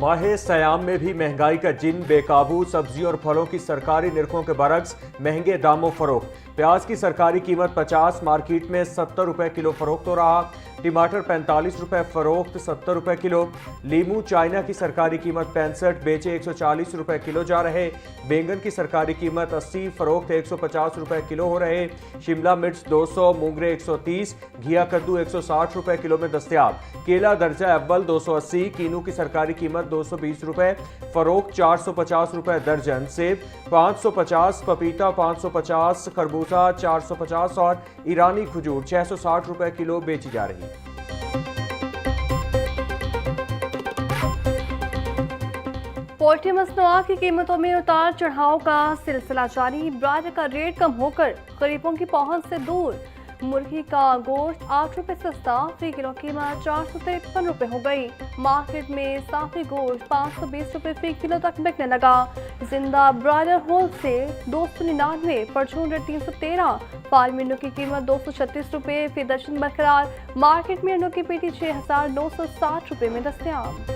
माह सयाम में भी महंगाई का जिन बेकाबू, सब्जियों और फलों की सरकारी निरखों के बरक्स महंगे दामों फरोख्त। प्याज की सरकारी कीमत 50, मार्केट में 70 रुपए किलो फरोख्त हो रहा। टमाटर 45 रुपए फरोख्त, 70 रुपए किलो। लीमू चाइना की सरकारी कीमत 65, बेचे 140 रुपए किलो जा रहे। बैंगन की सरकारी कीमत 80, फरोख्त 150 रुपए किलो हो रहे। शिमला मिर्च 200, मूंगरे 130, घिया कद्दू 160 रुपए किलो में दस्तयाब। केला दर्जा अव्वल 280, कीनू की सरकारी कीमत 220 रुपए, फरोख्त 450 रुपए दर्जन। सेब 550, पपीता 550, खरबूजा 450 और ईरानी खजूर 660 रुपए किलो बेची जा रही। पोल्ट्री मसनूआत की कीमतों में उतार चढ़ाव का सिलसिला जारी। ब्रायलर का रेट कम होकर गरीबों की पहुंच से दूर। मुर्गी का गोश्त 8 रुपए सस्ता, फी किलो कीमत 453 रुपए हो गई। मार्केट में साफी गोश्त 520 रुपए फी किलो तक बिकने लगा। जिंदा ब्रायलर होलसेल 299, परचून रेट 313। फार्मी अंडों की कीमत 236 रुपए फी दर्जन बरकरार। मार्केट में अंडों की पेटी 6960 रुपए में दस्तयाब।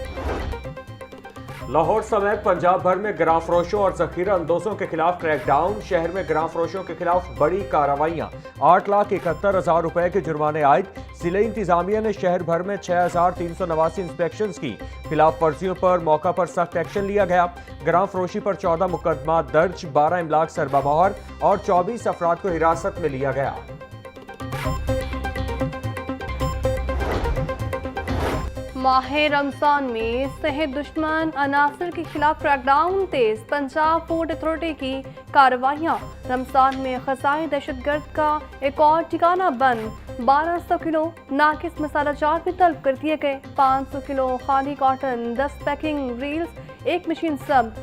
लाहौर समेत पंजाब भर में ग्राम फरोशों और जखीरा अंदोजों के खिलाफ क्रैकडाउन। शहर में ग्राम फरोशों के खिलाफ बड़ी कार्रवाइयां। 8,71,000 रुपए के जुर्माने आयद। जिले इंतजामिया ने शहर भर में 6,389 इंस्पेक्शंस की। खिलाफ वर्जियों पर मौका पर सख्त एक्शन लिया गया। ग्राम फरोशी पर 14 मुकदमा दर्ज, 12 इमलाक सरबा मोहर और 24 अफराद को हिरासत में लिया गया। माह रमजान में सेहत दुश्मन अनासर के खिलाफ क्रैकडाउन तेज। पंजाब फूड अथॉरिटी की कार्रवाइयाँ। रमजान में खसाई दहशतगर्द का एक और ठिकाना बंद। 1200 किलो नाकिस मसाला जार भी तलब कर दिए गए। 500 किलो खाली कॉटन, 10 पैकिंग रील्स, 1 मशीन सब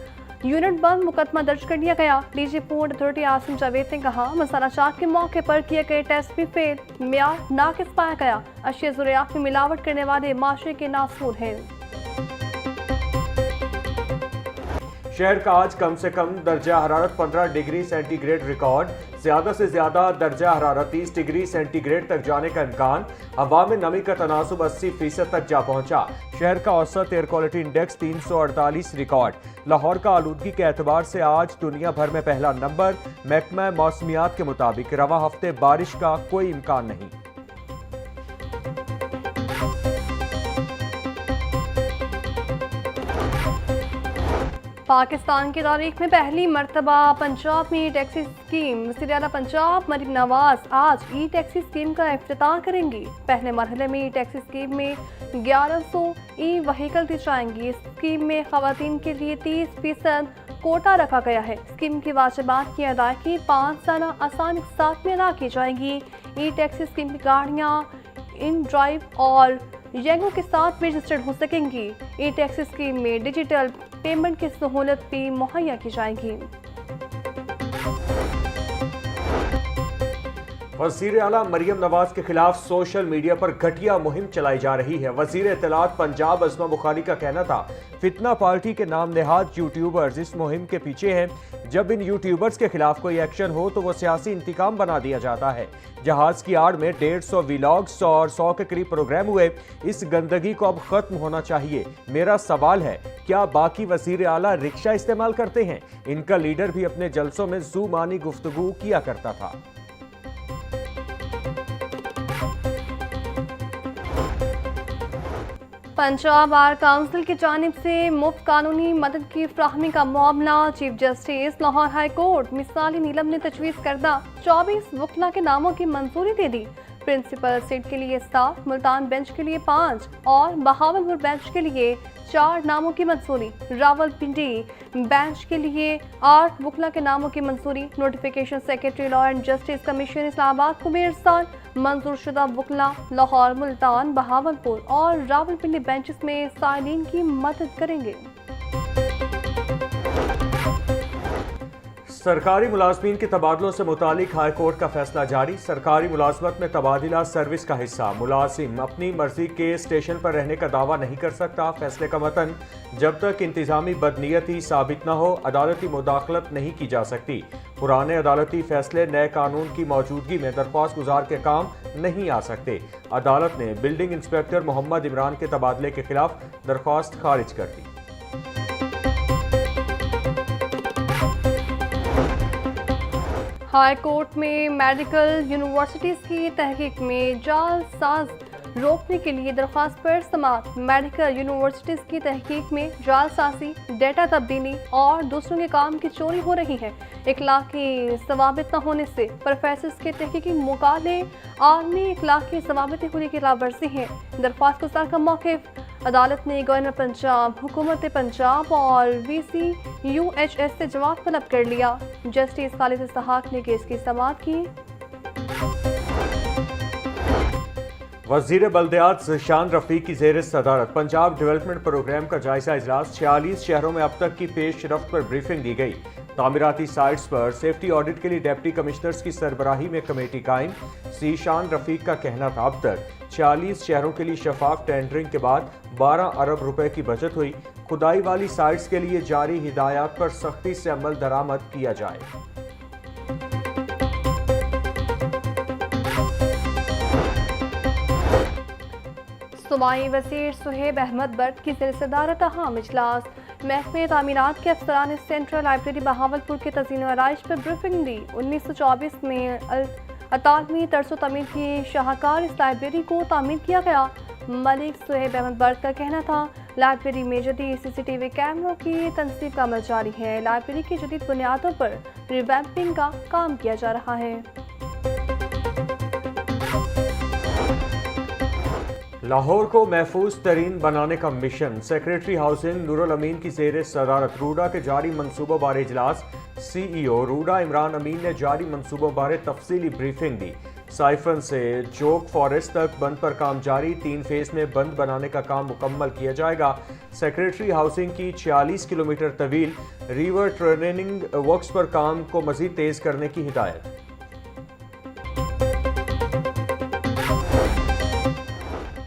यूनिट बंद। मुकदमा दर्ज कर लिया गया। DG food authority Asim Javed ने कहा, मसाला चाट के मौके पर किए गए टेस्ट भी फेल, म्यार नाकिस पाया गया। अशिया ज़ुरियात में मिलावट करने वाले माशरे के नासूर हैं। शहर का आज कम से कम दर्जा हरारत 15 डिग्री सेंटीग्रेड रिकॉर्ड। ज्यादा से ज्यादा दर्जा हरारत 30 डिग्री सेंटीग्रेड तक जाने का इम्कान। हवा में नमी का तनासुब 80% तक जा पहुंचा। शहर का औसत air quality index 348 record. Lahore का आलूदगी के एतबार से आज दुनिया भर में पहला नंबर। महकमा मौसमियात के मुताबिक रवा हफ्ते बारिश का कोई इम्कान नहीं। पाकिस्तान की तारीख में पहली मरतबा पंजाब में ई टैक्सी स्कीम। वज़ीर आला पंजाब मरीम नवाज आज ई टैक्सी स्कीम का इफ्तिताह करेंगी। पहले मरहले में ई टैक्सी स्कीम में 1100 ई व्हीकल दी जाएंगी। स्कीम में खवातीन के लिए 30% कोटा रखा गया है। स्कीम की वाजिबात की अदायगी 5 साल आसान साथ में अदा की जाएंगी। ई टैक्सी स्कीम की गाड़ियाँ इन ड्राइव और येंगो के साथ में रजिस्टर्ड हो सकेंगी। ई टैक्सी स्कीम में डिजिटल पेमेंट की सहूलत भी मुहैया की जाएगी। वज़ीर आला मरियम नवाज के खिलाफ सोशल मीडिया पर घटिया मुहिम चलाई जा रही है। वज़ीर इत्तलात पंजाब अज़मा बुखारी का कहना था, फितना पार्टी के नाम नेहाद यूट्यूबर्स इस मुहिम के पीछे हैं। जब इन यूट्यूबर्स के खिलाफ कोई एक्शन हो तो वो सियासी इंतकाम बना दिया जाता है। जहाज की आड़ में 150 व्लॉग्स और 100 के करीब प्रोग्राम हुए। इस गंदगी को अब खत्म होना चाहिए। मेरा सवाल है, क्या बाकी वज़ीर आला रिक्शा इस्तेमाल करते हैं? इनका लीडर भी अपने जलसों में ज़ुबानी गुफ्तगू किया करता था। पंजाब बार काउंसिल की जानिब से मुफ्त कानूनी मदद की फ्राहमी का मामला। Chief justice Lahore high court मिसाली नीलम ने तजवीज़ करदा 24 वकला के नामों की मंजूरी दे दी। प्रिंसिपल सीट के लिए 7, मुल्तान बेंच के लिए 5 और बहावलपुर बेंच के लिए 4 नामों की मंजूरी। रावलपिंडी बेंच के लिए 8 वकला के नामों की मंजूरी। Notification secretary law and justice commission Islamabad को मेरसाल। मंजूर शुदा वकला लाहौर, मुल्तान, बहावलपुर और रावलपिंडी बेंचेस में साइलिन की मदद करेंगे। सरकारी मुलाजमीन के तबादलों से मुतालिक हाई कोर्ट का फैसला जारी। सरकारी मुलाजमत में तबादला सर्विस का हिस्सा। मुलाजिम अपनी मर्जी के स्टेशन पर रहने का दावा नहीं कर सकता। फैसले का मतन, जब तक इंतजामी बदनीयती साबित न हो अदालती मुदाखलत नहीं की जा सकती। पुराने अदालती फैसले नए कानून की मौजूदगी में दरख्वास्त गुजार के काम नहीं आ सकते। अदालत ने बिल्डिंग इंस्पेक्टर मोहम्मद इमरान के तबादले के खिलाफ दरख्वास्त खारिज कर दी। हाई कोर्ट में मेडिकल यूनिवर्सिटीज की तहकीक में जालसाज रोकने के लिए दरख्वास्त पर समाअत। मेडिकल यूनिवर्सिटीज की तहकीक में जालसाजी, डेटा तब्दीली और दूसरों के काम की चोरी हो रही है। इखलाकी सवाबित न होने से प्रोफेसर के तहकीकी मुकाले आलमी इखलाकी सवाबित होने की खिलाफवर्जी है। दरख्वास्त गुजार का मौक़िफ़ अदालत ने गवर्नर पंजाब, हुकूमत पंजाब और VCUHS से जवाब तलब कर लिया। जस्टिस खालिद इसहाक ने केस की समाअत की। वज़ीर बल्दियात ज़ीशान रफ़ीक की ज़ेर सदारत पंजाब डेवलपमेंट प्रोग्राम का जायजा इजलास। 46 शहरों में अब तक की पेशरफ्त पर ब्रीफिंग दी गई। तामीराती साइट्स पर सेफ्टी ऑडिट के लिए डिप्टी कमिश्नर्स की सरबराही में कमेटी कायम। ज़ीशान रफ़ीक का कहना था अब तक 46 शहरों के लिए शफाफ टेंडरिंग के बाद 12 अरब रुपए की बचत हुई। खुदाई वाली साइट्स के लिए जारी हिदायत पर सख्ती से अमल दरामद किया जाए। सूबाई वज़ीर सुहेब अहमद बट की सदारत अहम इजलास। महकमे तामीरात के अफसरान सेंट्रल लाइब्रेरी बहावलपुर के तज़ीन व आराइश पर ब्रीफिंग दी। 1924 में अतालवी तर्स तमीर की शाहकार इस लाइब्रेरी को तामीर किया गया। मलिक सुहेब अहमद बट का कहना था लाइब्रेरी में जदीद CCTV कैमरों की तनसीब का अमल जारी है। लाइब्रेरी की जदीद बुनियादों पर रिवैम्पिंग का काम किया जा रहा है। लाहौर को महफूज तरीन बनाने का मिशन। सेक्रेटरी हाउसिंग नूरुल अमीन की ज़ेर सदारत रूडा के जारी मनसूबों बारे इजलास। CEO रूडा इमरान अमीन ने जारी मनसूबों बारे तफसीली ब्रीफिंग दी। साइफन से जोक फॉरेस्ट तक बंद पर काम जारी। 3 फेज में बंद बनाने का काम मुकम्मल किया जाएगा। सेक्रेटरी हाउसिंग की 46 किलोमीटर तवील रिवर ट्रेनिंग वर्क्स पर काम को मजीद तेज करने की हिदायत।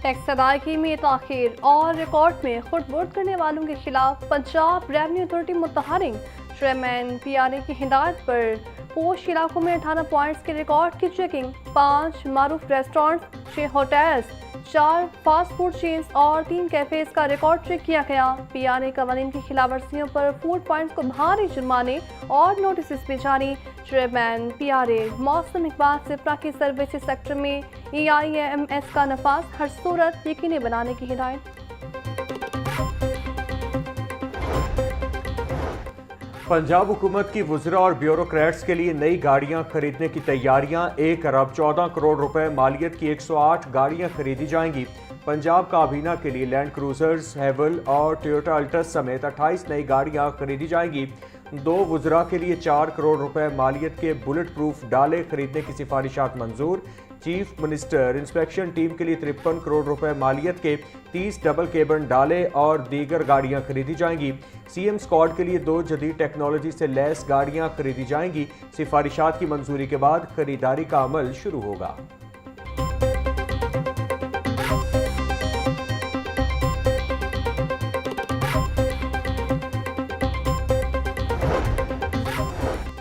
टैक्स अदायगी में ताखीर और रिकॉर्ड में खुर्द-बुर्द करने वालों के खिलाफ पंजाब रेवेन्यू अथॉरिटी मुतहरिक। चेयरमैन PRA की हिदायत पर पोश इलाकों में 18 पॉइंट्स के रिकॉर्ड की चेकिंग। 5 मारूफ restaurants, 6 hotels, 4 fast food chains और 3 कैफेज का रिकॉर्ड चेक किया गया। PRA कवानीन की खिलाफवर्जियों पर फूड पॉइंट्स को भारी जुर्माने और नोटिस भी जारी। चेयरमैन PRA मौसम इकबाल सिपरा की सर्विसेज सेक्टर में EIMS का नफाज हर सूरत यकीनी बनाने की हिदायत। पंजाब हुकूमत की वुज़रा और ब्यूरोक्रेट्स के लिए नई गाड़ियां खरीदने की तैयारियां। 1 अरब 14 करोड़ रुपए मालियत की 108 गाड़ियां खरीदी जाएंगी। पंजाब काबीना के लिए लैंड क्रूजर्स, हेवल और टोयोटा अल्टस समेत 28 नई गाड़ियां खरीदी जाएंगी। 2 वुज़रा के लिए 4 करोड़ रुपए मालियत के बुलेट प्रूफ डाले खरीदने की सिफारिशात मंजूर। चीफ मिनिस्टर इंस्पेक्शन टीम के लिए 53 करोड़ रुपए मालियत के 30 डबल केबन डाले और दीगर गाड़ियां खरीदी जाएंगी। CM स्क्वाड के लिए 2 जदीद टेक्नोलॉजी से लैस गाड़ियां खरीदी जाएंगी। सिफारिशात की मंजूरी के बाद खरीदारी का अमल शुरू होगा।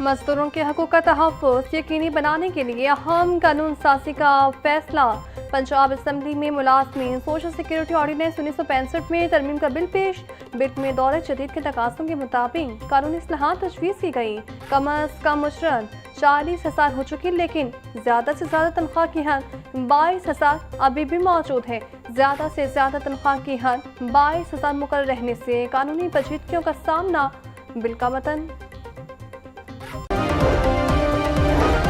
मजदूरों के हकूक़ का तहफ़्फ़ुज़ यकीनी बनाने के लिए अहम कानून साज़ी का फैसला। पंजाब असम्बली में मुलाज़मीन सोशल सिक्योरिटी ऑर्डिनेंस 1965 में तरमीम का बिल पेश। बिल में दौर जदीद के तकाज़ों के मुताबिक कानूनी इस्लाहात तजवीज़ की गई। कम अज़ कम मुशरत 40,000 हो चुकी, लेकिन ज़्यादा से ज़्यादा तनख्वाह की हद 22,000 अभी भी मौजूद है। ज़्यादा से ज़्यादा तनख्वाह की हद 22,000 मुकर्रर रहने से कानूनी पेचीदगियों का सामना। बिल का मतन।